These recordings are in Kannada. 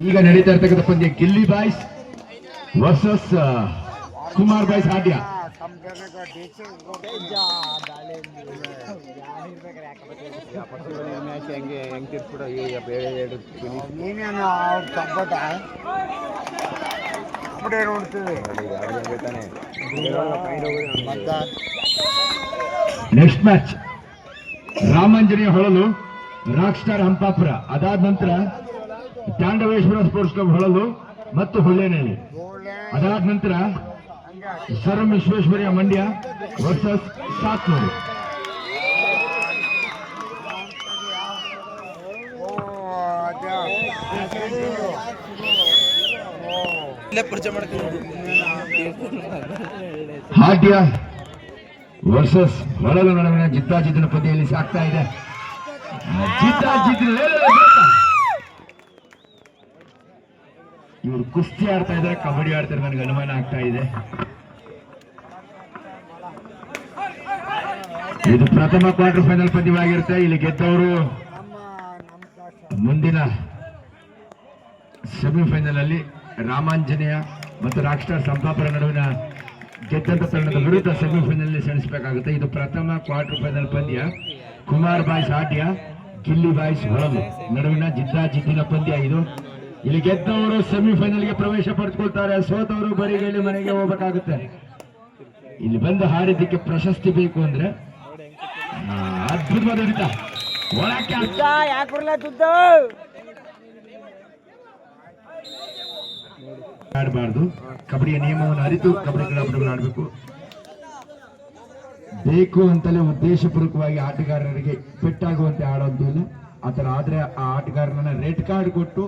ಈಗ ನಡೀತಾ ಇರ್ತಕ್ಕಂಥ ಪಂದ್ಯ Gilli boys versus Kumar boys Hadya. Next match Ramanjaneya Holalu rock star Hampapura, ಅದಾದ ನಂತರ ತಾಂಡವೇಶ್ವರ ಸ್ಪೋರ್ಟ್ಸ್ ಕ್ಲಬ್ ಹೊಳಲು ಮತ್ತು ಹುಲ್ಲೇನಹಳ್ಳಿ, ಅದಾದ ನಂತರ ಸರಂ ವಿಶ್ವೇಶ್ವರಯ್ಯ ಮಂಡ್ಯ ವರ್ಸಸ್ ಸಾತ್ನೂರು. ಹಾಡ್ಯ ವರ್ಸಸ್ ಹೊಳಲು ನಡುವಿನ ಜಿದ್ದಾಜಿದ್ದಿನ ಪಂದ್ಯದಲ್ಲಿ ಸಾಗ್ತಾ ಇದೆ. ಇವರು ಕುಸ್ತಿ ಆಡ್ತಾ ಇದ್ದಾರೆ, ಕಬಡ್ಡಿ ಆಡ್ತಾರೆ, ನನಗೆ ಅನುಮಾನ ಆಗ್ತಾ ಇದೆ. ಇದು ಪ್ರಥಮ ಕ್ವಾರ್ಟರ್ ಫೈನಲ್ ಪಂದ್ಯವಾಗಿರುತ್ತೆ. ಇಲ್ಲಿ ಗೆದ್ದವರು ಮುಂದಿನ ಸೆಮಿಫೈನಲ್ ಅಲ್ಲಿ ರಾಮಾಂಜನೇಯ ಮತ್ತು ರಾಕ್ ಸ್ಟಾರ್ ಸಂಪಾಪುರ ನಡುವಿನ ಗೆದ್ದಂತ ತಂಡದ ವಿರುದ್ಧ ಸೆಮಿಫೈನಲ್ ಸೆಣಸಬೇಕಾಗುತ್ತೆ. ಇದು ಪ್ರಥಮ ಕ್ವಾರ್ಟರ್ ಫೈನಲ್ ಪಂದ್ಯ. ಕುಮಾರ್ ಬಾಯ್ಸ್ ಹಾಡ್ಯ, ಗಿಲ್ಲಿ ಬಾಯ್ಸ್ ಹೊಳಲು ನಡುವಿನ ಜಿದ್ದಾಜಿದ್ದಿನ ಪಂದ್ಯ ಇದು. ಇಲ್ಲಿ ಗೆದ್ದವರು ಸೆಮಿಫೈನಲ್ಗೆ ಪ್ರವೇಶ ಪಡೆದುಕೊಳ್ತಾರೆ, ಸೋತವರು ಬರಿಗೈಲಿ ಮನೆಗೆ ಹೋಗ್ಬೇಕಾಗುತ್ತೆ. ಇಲ್ಲಿ ಬಂದು ಹಾಡಿದ್ದಕ್ಕೆ ಪ್ರಶಸ್ತಿ ಬೇಕು ಅಂದ್ರೆ ಅದ್ಭುತವಾದ ಹಿಡಿತ, ಆಡಬಾರ್ದು. ಕಬಡ್ಡಿಯ ನಿಯಮವನ್ನು ಅರಿತು ಕಬಡ್ಡಿ ಕ್ರೀಡಾಪಟುಗಳು ಆಡಬೇಕು. ಬೇಕು ಅಂತಲೇ ಉದ್ದೇಶಪೂರ್ವಕವಾಗಿ ಆಟಗಾರರಿಗೆ ಪೆಟ್ಟಾಗುವಂತೆ ಆಡೋದಿಲ್ಲ. ಆತರ ಆದ್ರೆ ಆ ಆಟಗಾರನ ರೆಡ್ ಕಾರ್ಡ್ ಕೊಟ್ಟು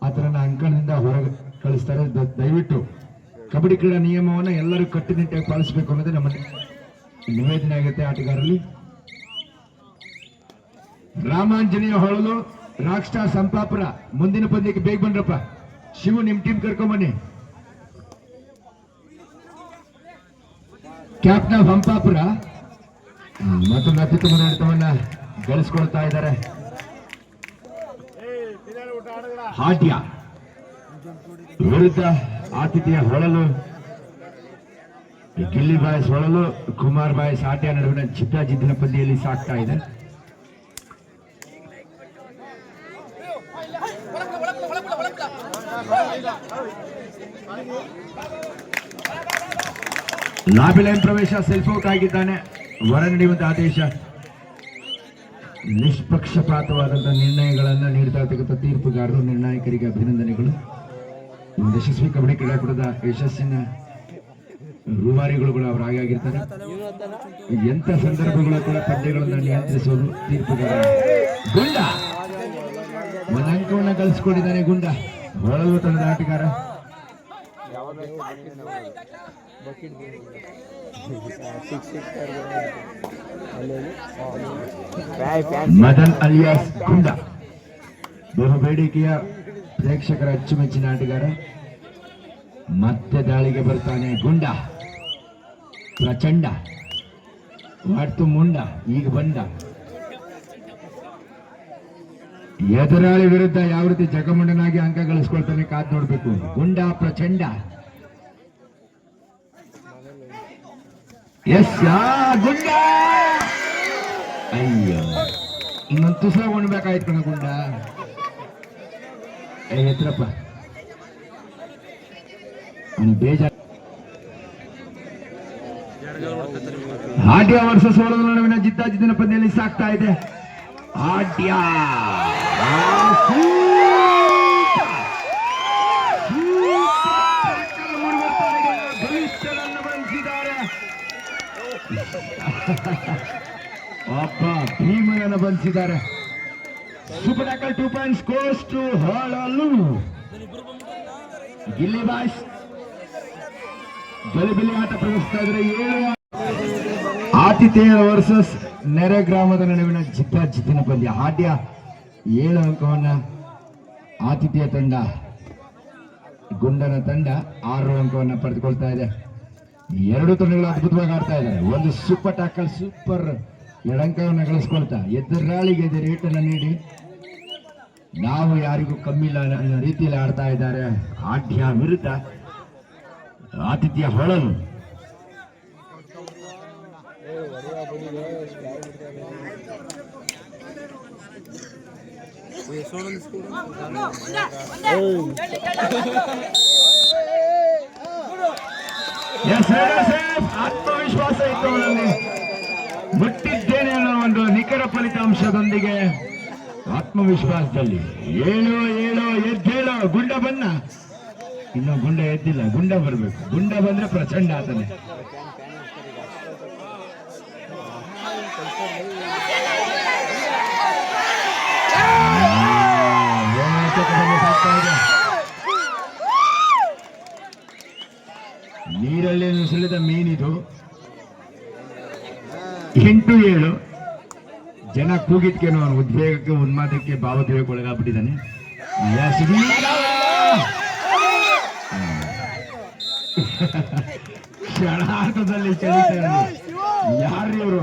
ಆತರನ್ನ ಅಂಕಣದಿಂದ ಹೊರಗೆ ಕಳಿಸ್ತಾರೆ. ದಯವಿಟ್ಟು ಕಬಡ್ಡಿ ಕ್ರೀಡಾ ನಿಯಮವನ್ನು ಎಲ್ಲರೂ ಕಟ್ಟುನಿಟ್ಟಾಗಿ ಪಾಲಿಸಬೇಕು ಅನ್ನೋದೇ ನಮ್ಮ ನಿವೇದನೆ ಆಗುತ್ತೆ. ಆಟಗಾರರಲ್ಲಿ ರಾಮಾಂಜನೇಯ ಹೊಳಲು ರಾಕ್ ಸ್ಟಾರ್ ಸಂಪಾಪುರ ಮುಂದಿನ ಪಂದ್ಯಕ್ಕೆ ಬೇಗ ಬನ್ರಪ್ಪ. ಶಿವು, ನಿಮ್ ಟೀಮ್ ಕರ್ಕೊಂಬನ್ನಿ. ಕ್ಯಾಪ್ಟನ್ ಆಫ್ ಹಂಪಾಪುರ ಮತ್ತೊಂದು ಅತ್ಯುತ್ತಮ ಆಡತವನ್ನ ಗಳಿಸಿಕೊಳ್ತಾ ಇದ್ದಾರೆ. ಹಾಡ್ಯ ವಿರುದ್ಧ ಆತಿಥ್ಯ ಹೊಳಲು, ಗಿಲ್ಲಿ ಬಾಯ್ಸ್ ಹೊಳಲು, ಕುಮಾರ್ ಬಾಯ್ಸ್ ಹಾಡ್ಯ ನಡುವಿನ ಜಿದ್ದಾಜಿದ್ದಿನ ಪಂದ್ಯದಲ್ಲಿ ಸಾಗ್ತಾ ಇದೆ. ಲಾಬಿ ಲೈನ್ ಪ್ರವೇಶ, ಸೆಲ್ಫ್ ಔಟ್ ಆಗಿದ್ದಾನೆ. ಹೊರ ನಡೆಯುವಂತಹ ಆದೇಶ. ನಿಷ್ಪಕ್ಷಪಾತವಾದಂತಹ ನಿರ್ಣಯಗಳನ್ನು ನೀಡ್ತಾ ಇರ್ತಕ್ಕಂಥ ತೀರ್ಪುಗಾರರು, ನಿರ್ಣಾಯಕರಿಗೆ ಅಭಿನಂದನೆಗಳು. ಯಶಸ್ವಿ ಕಬಡ್ಡಿ ಕ್ರೀಡಾಕೂಟದ ಯಶಸ್ಸಿನ ರೂವಾರಿಗಳು ಕೂಡ ಅವರು ಆಗಿರ್ತಾರೆ. ಎಂಥ ಸಂದರ್ಭಗಳು ಕೂಡ ಪಂದ್ಯಗಳನ್ನು ನಿಯಂತ್ರಿಸುವುದು ತೀರ್ಪುಗಾರ. ಗುಂಡ ಒಂದು ಅಂಕವನ್ನು ಗಳಿಸಿಕೊಂಡಿದ್ದಾನೆ. ಗುಂಡ ಹೊಳಲು ತಂಡದ ಆಟಗಾರ. ಮದನ್ ಅಲಿಯಾಸ್ ಗುಂಡ ಬಹು ಬೇಡಿಕೆಯ ಪ್ರೇಕ್ಷಕರ ಅಚ್ಚುಮೆಚ್ಚಿನ ಆಟಗಾರ. ಮತ್ತೆ ದಾಳಿಗೆ ಬರ್ತಾನೆ ಗುಂಡ. ಪ್ರಚಂಡ ಮಾಡ್ತು ಮುಂಡ, ಈಗ ಬಂದ. ಎದುರಾಳಿ ವಿರುದ್ಧ ಯಾವ ರೀತಿ ಜಗಮಂಡನಾಗಿ ಅಂಕ ಗಳಿಸ್ಕೊಳ್ತಾನೆ ಕಾದ್ ನೋಡ್ಬೇಕು. ಗುಂಡ ಪ್ರಚಂಡ. ಎಸ್ ಗುಂಡ. ಅಯ್ಯೋ, ಇನ್ನೊಂದು ತುಸ ಉಣ್ಬೇಕಾಯ್ತು ಕಣ ಗುಂಡ. ಎತ್ರಪ್ಪ ಬೇಜಾರ. ಹಾಡ್ಯ ವರ್ಸಸ್ ಹೊಳಲು ನಡುವಿನ ಜಿದ್ದಾಜಿದ್ದಿನ ಪಂದ್ಯದಲ್ಲಿ ಸಾಗ್ತಾ ಇದೆ. ಹಾಡ್ಯ ಭೀಮನನ್ನು ಬಂಧಿಸಿದ್ದಾರೆ. Super tackle 2 points goes to Holalu. Gilli boys ಗಲಿಬಿಲಿ ಆಟ ಪ್ರದರ್ಶಿಸ್ತಾ ಇದ್ರೆ. 7 ಆತಿಥೇಯ ವರ್ಸಸ್ ನೆರೆ ಗ್ರಾಮದ ನಡುವಿನ ಜಿದ್ದಾಜಿದ್ದಿನ ಪಂದ್ಯ. ಹಾಡ್ಯ 7 ಅಂಕವನ್ನ, ಆತಿಥೇಯ ತಂಡ ಗುಂಡನ ತಂಡ 6 ಅಂಕವನ್ನ ಪಡೆದುಕೊಳ್ತಾ ಇದೆ. ಎರಡು ತಂಡಗಳು ಅದ್ಭುತವಾಗಿ ಆಡ್ತಾ ಇದ್ದಾರೆ. ಒಂದು ಸೂಪರ್ ಟ್ಯಾಕಲ್, ಸೂಪರ್ 2 ಅಂಕವನ್ನು ಗಳಿಸ್ಕೊಳ್ತಾ ಎದುರಾಳಿಗೆ ರೇಟನ್ನು ನೀಡಿ ನಾವು ಯಾರಿಗೂ ಕಮ್ಮಿಲ್ಲ ಅನ್ನೋ ರೀತಿಯಲ್ಲಿ ಆಡ್ತಾ ಇದ್ದಾರೆ. ಆಢ್ಯ ವಿರುದ್ಧ ಆತಿಥ್ಯ ಹೊಳಲು. ಆತ್ಮವಿಶ್ವಾಸ ಇತ್ತು ಅವರಲ್ಲಿ. ಮುಟ್ಟಿದ್ದೇನೆ ಅನ್ನೋ ಒಂದು ನಿಖರ ಫಲಿತಾಂಶದೊಂದಿಗೆ ಆತ್ಮವಿಶ್ವಾಸದಲ್ಲಿ 7-7 ಎದ್ದೇಳೋ. ಗುಂಡ ಬನ್ನ, ಇನ್ನು ಗುಂಡ ಎದ್ದಿಲ್ಲ, ಗುಂಡ ಬರ್ಬೇಕು. ಗುಂಡ ಬಂದ್ರೆ ಪ್ರಚಂಡ ಆತನೆ. ನೀರಲ್ಲಿ ನುಸುಳಿದ ಮೀನಿದು. 8-7 ಜನ ಕೂಗಿದ್ಕೇನೋ ಅವನು ಉದ್ವೇಗಕ್ಕೆ ಉನ್ಮಾದಕ್ಕೆ ಭಾವೋದ್ವೇಗಕ್ಕೆ ಒಳಗಾಗ್ಬಿಟ್ಟಿದ್ದಾನೆ. ಕ್ಷಣಾರ್ಥದಲ್ಲಿ ಚಲಿತಾರೆ. ಯಾರು ಇವರು?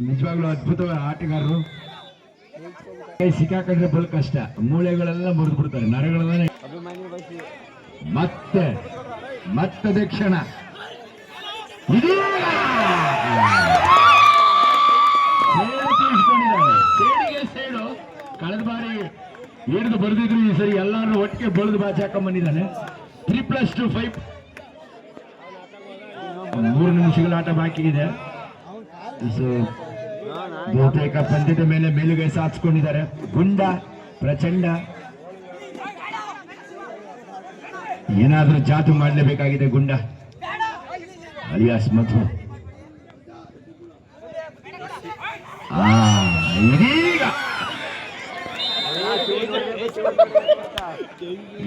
ನಿಜವಾಗ್ಲೂ ಅದ್ಭುತವಾದ ಆಟಗಾರರು. ಕೈ ಸಿಕ್ಕಾಕೊಂಡ್ರೆ ಬಲ್ ಕಷ್ಟ. ಮೂಳೆಗಳೆಲ್ಲ ಮುರಿದು ಬಿಡ್ತಾರೆ, ನರಗಳೆಲ್ಲ. ಮತ್ತೆ ಮತ್ತದೇ ಕ್ಷಣ. ಸೇಡು ಕಳೆದ ಬಾರಿ ಹಿಡಿದು ಬರೆದಿದ್ರು, ಈ ಸರಿ ಎಲ್ಲಾರು ಒಟ್ಟಿಗೆ ಬಳಿದು ಬಾಚಿ ಹಾಕೊಂಡ್ ಬಂದಿದ್ದಾನೆ. 3+2 5. 3 ನಿಮಿಷಗಳ ಆಟ ಬಾಕಿ ಇದೆ. ಬಹುತೇಕ ಪಂದ್ಯದ ಮೇಲೆ ಮೇಲುಗೈ ಸಾಧಿಸಿಕೊಂಡಿದ್ದಾರೆ. ಗುಂಡ ಪ್ರಚಂಡ ಏನಾದ್ರೂ ಜಾತು ಮಾಡಲೇಬೇಕಾಗಿದೆ. ಗುಂಡ ಅಲಿಯಾಸ್ ಮಧು. ಇದೀಗ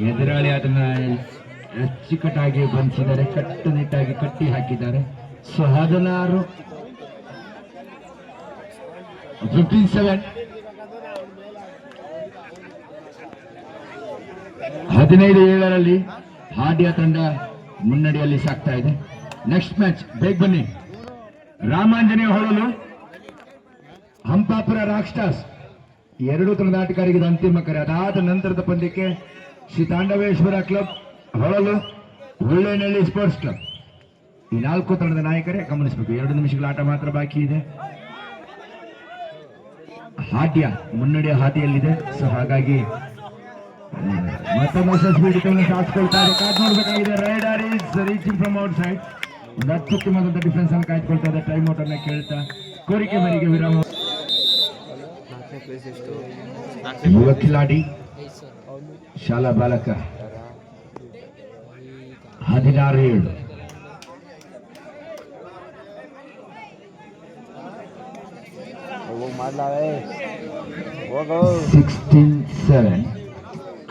ಎದುರಾಳಿ ಅದನ್ನ ಅಚ್ಚುಕಟ್ಟಾಗಿ ಬಂಧಿಸಿದ್ದಾರೆ, ಕಟ್ಟುನಿಟ್ಟಾಗಿ ಕಟ್ಟಿ ಹಾಕಿದ್ದಾರೆ. 15-7 15-7 ಹಾಡ್ಯ ತಂಡ ಮುನ್ನಡೆಯಲ್ಲಿ ಸಾಕ್ತಾ ಇದೆ. ನೆಕ್ಸ್ಟ್ ಮ್ಯಾಚ್ ಬೇಗ ಬನ್ನಿ. Ramanjaneya Holalu, Hampapura rock stars. 2 ತಂಡದ ಆಟಗಾರರಿಗೆ ಅಂತಿಮ ಕರೆ. ಅದಾದ ನಂತರದ ಪಂದ್ಯಕ್ಕೆ Shri Tandaveshwara club Holalu, Hullenahalli sports club. ಈ 4 ತಂಡದ ನಾಯಕರೇ ಗಮನಿಸಬೇಕು. 2 ನಿಮಿಷಗಳ ಆಟ ಮಾತ್ರ ಬಾಕಿ ಇದೆ. ಹಾಡ್ಯ ಮುನ್ನಡೆಯ ಹಾದಿಯಲ್ಲಿದೆ. ಸೊ ಹಾಗಾಗಿ ಮತ್ತೊಮ್ಮೆ ಹಿಡಿತವನ್ನು ಸಾಧಿಸಿಕೊಳ್ತಾರೆ. ಕಾದ್ ನೋಡಬೇಕಾಗಿದೆ. Raider is reaching from outside. ಒಂದು ಅತ್ಯುತ್ತಮವಾದ ಡಿಫೆನ್ಸ್ ಅನ್ನು ಕಾಯ್ದುಕೊಳ್ತಾ ಇದೆ. ಟೈಮ್ ಔಟ್ ಅನ್ನ ಕೇಳ್ತಾ ಕೋರಿಕೆ ಮೇರೆಗೆ ವಿರಾಮ. ಯುವ ಕಿಲಾಡಿ ಶಾಲಾ ಬಾಲಕ 16-7.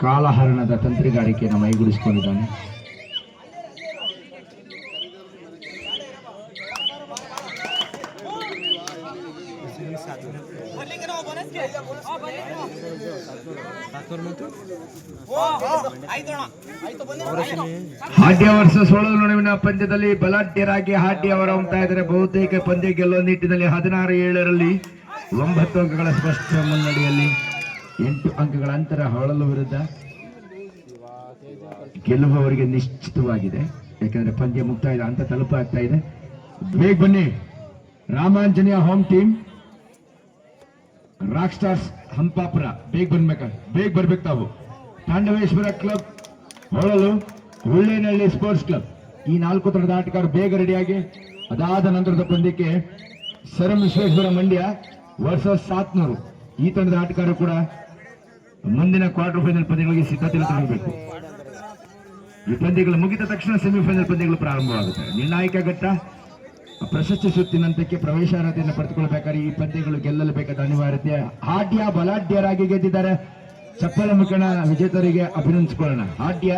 ಕಾಲಹರಣದ ತಂತ್ರಿಗಾರಿಕೆಯನ್ನು ಮೈಗೂಡಿಸಿಕೊಂಡಿದ್ದಾನೆ. ಹಾಡ್ಯ ವರ್ಸಸ್ ಹೊಳಲು ನಡುವಿನ ಪಂದ್ಯದಲ್ಲಿ ಬಲಾಢ್ಯರಾಗಿ ಹಾಡ್ಯ ಅವರ ಹೋಗ್ತಾ ಇದ್ದಾರೆ. ಬಹುತೇಕ ಪಂದ್ಯ ಗೆಲ್ಲುವ ನಿಟ್ಟಿನಲ್ಲಿ 16-7 9 ಅಂಕಗಳ ಸ್ಪಷ್ಟ ಮುನ್ನಡೆಯಲ್ಲಿ 8 ಅಂಕಗಳ ಅಂತರ ಹೊಳಲು ವಿರುದ್ಧ. ಗೆಲ್ಲುವವರಿಗೆ ನಿಶ್ಚಿತವಾಗಿದೆ, ಯಾಕಂದ್ರೆ ಪಂದ್ಯ ಮುಕ್ತಾಯ ಅಂತ ತಲುಪಾಗ್ತಾ ಇದೆ. ಬೇಗ ಬನ್ನಿ. Ramanjaneya home team, rock stars Hampapura. ಬೇಗ ಬರ್ಬೇಕು ತಾವು. Tandaveshwara club Holalu, Hullenahalli sports club. ಈ 4 ತಂಡದ ಆಟಗಾರರು ಬೇಗ ರೆಡಿಯಾಗಿ. ಅದಾದ ನಂತರದ ಪಂದ್ಯಕ್ಕೆ ಸರಂ ವಿಶ್ವೇಶ್ವರ ಮಂಡ್ಯ ವರ್ಸಸ್ 700. ಈ ತಂಡದ ಆಟಗಾರರು ಕೂಡ ಮುಂದಿನ ಕ್ವಾರ್ಟರ್ ಫೈನಲ್ ಪಂದ್ಯಗಳಿಗೆ ಸಿದ್ಧತೆಯನ್ನು ತಗೊಳ್ಬೇಕು. ಈ ಪಂದ್ಯಗಳು ಮುಗಿದ ತಕ್ಷಣ ಸೆಮಿಫೈನಲ್ ಪಂದ್ಯಗಳು ಪ್ರಾರಂಭವಾಗುತ್ತೆ. ನಿರ್ಣಾಯಕ ಘಟ್ಟ ಪ್ರಶಸ್ತಿ ಸುತ್ತಿನಂತಕ್ಕೆ ಪ್ರವೇಶಾರ್ಹತೆಯನ್ನು ಪಡೆದುಕೊಳ್ಳಬೇಕಾದ್ರೆ ಈ ಪಂದ್ಯಗಳು ಗೆಲ್ಲಲೇಬೇಕಾದ ಅನಿವಾರ್ಯತೆ. ಹಾಡ್ಯ ಬಲಾಢ್ಯರಾಗಿ ಗೆದ್ದಿದ್ದಾರೆ. ಚಪ್ಪಲ ಮುಖಂಡ ವಿಜೇತರಿಗೆ ಅಭಿನಂದಿಸಿಕೊಳ್ಳೋಣ. ಹಾಡ್ಯ